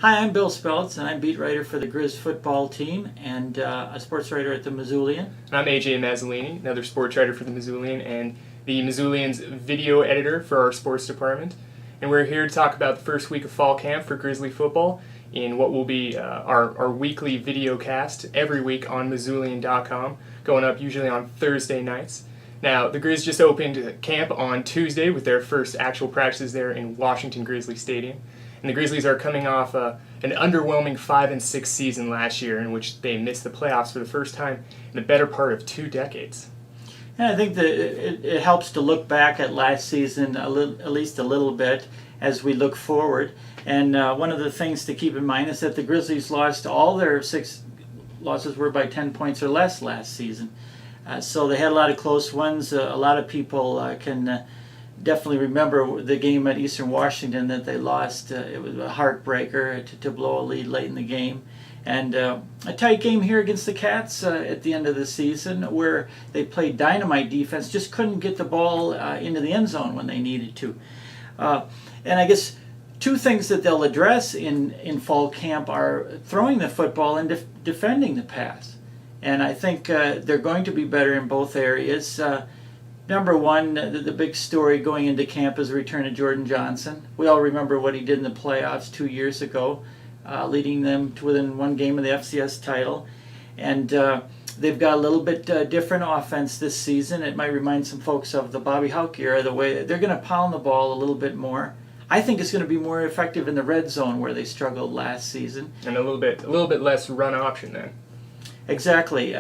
Hi, I'm Bill Speltz, and I'm beat writer for the Griz football team and a sports writer at the Missoulian. I'm AJ Mazzolini, another sports writer for the Missoulian and the Missoulian's video editor for our sports department. And we're here to talk about the first week of fall camp for Grizzly football in what will be our weekly video cast every week on Missoulian.com, going up usually on Thursday nights. Now, the Grizz just opened camp on Tuesday with their first actual practices there in Washington Grizzly Stadium. And the Grizzlies are coming off an underwhelming 5-6 season last year in which they missed the playoffs for the first time in the better part of 2 decades. And I think that it helps to look back at last season at least a little bit as we look forward. And one of the things to keep in mind is that the Grizzlies lost all their 6 losses were by 10 points or less last season. So they had a lot of close ones. A lot of people can definitely remember the game at Eastern Washington that they lost. It was a heartbreaker to blow a lead late in the game. And a tight game here against the Cats at the end of the season where they played dynamite defense, just couldn't get the ball into the end zone when they needed to. And I guess 2 things that they'll address in fall camp are throwing the football and defending the pass. And I think they're going to be better in both areas. Number one, the big story going into camp is the return of Jordan Johnson. We all remember what he did in the playoffs 2 years ago, leading them to within 1 game of the FCS title. And they've got a little bit different offense this season. It might remind some folks of the Bobby Hauck era, the way they're going to pound the ball a little bit more. I think it's going to be more effective in the red zone where they struggled last season. And a little bit less run option then. Exactly.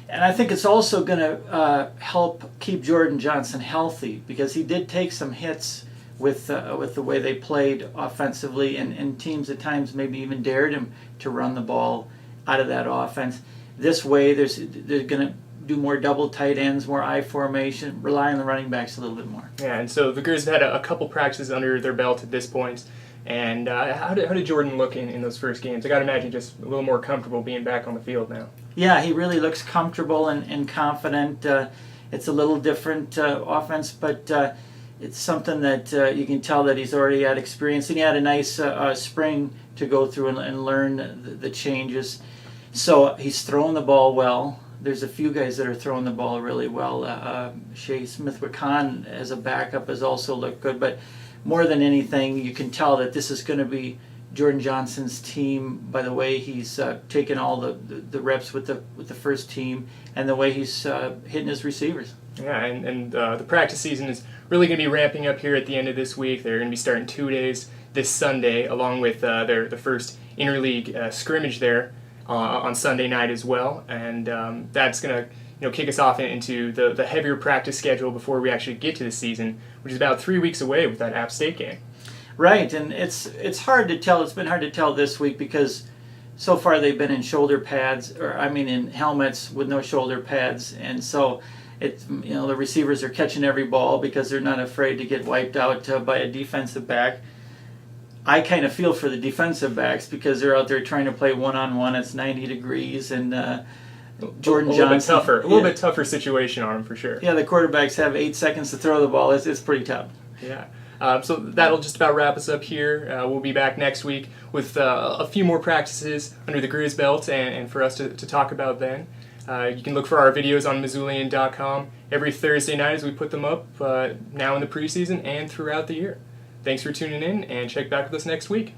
And I think it's also going to help keep Jordan Johnson healthy because he did take some hits with the way they played offensively, and teams at times maybe even dared him to run the ball out of that offense. This way, they're going to do more double tight ends, more I formation, rely on the running backs a little bit more. Yeah, and so the Grizz have had a couple practices under their belt at this point. And how did Jordan look in those first games? I got to imagine just a little more comfortable being back on the field now. Yeah, he really looks comfortable and confident. It's a little different offense, but it's something that you can tell that he's already had experience. And he had a nice spring to go through and learn the changes. So he's throwing the ball well. There's a few guys that are throwing the ball really well. Shea Smith-Wiccan as a backup has also looked good, but more than anything, you can tell that this is going to be Jordan Johnson's team by the way he's taken all the reps with the first team and the way he's hitting his receivers. Yeah, and the practice season is really going to be ramping up here at the end of this week. They're going to be starting 2 days this Sunday, along with the first interleague scrimmage there on Sunday night as well, and that's going to kick us off into the heavier practice schedule before we actually get to the season, which is about 3 weeks away with that App State game. Right, and it's hard to tell. It's been hard to tell this week because so far they've been in shoulder pads, in helmets with no shoulder pads, and so the receivers are catching every ball because they're not afraid to get wiped out by a defensive back. I kind of feel for the defensive backs because they're out there trying to play one-on-one. It's 90 degrees and Jordan Johnson. A little bit tougher situation on him for sure. Yeah, the quarterbacks have 8 seconds to throw the ball. It's pretty tough. Yeah. So that'll just about wrap us up here. We'll be back next week with a few more practices under the Griz belt and for us to talk about then. You can look for our videos on Missoulian.com every Thursday night as we put them up now in the preseason and throughout the year. Thanks for tuning in and check back with us next week.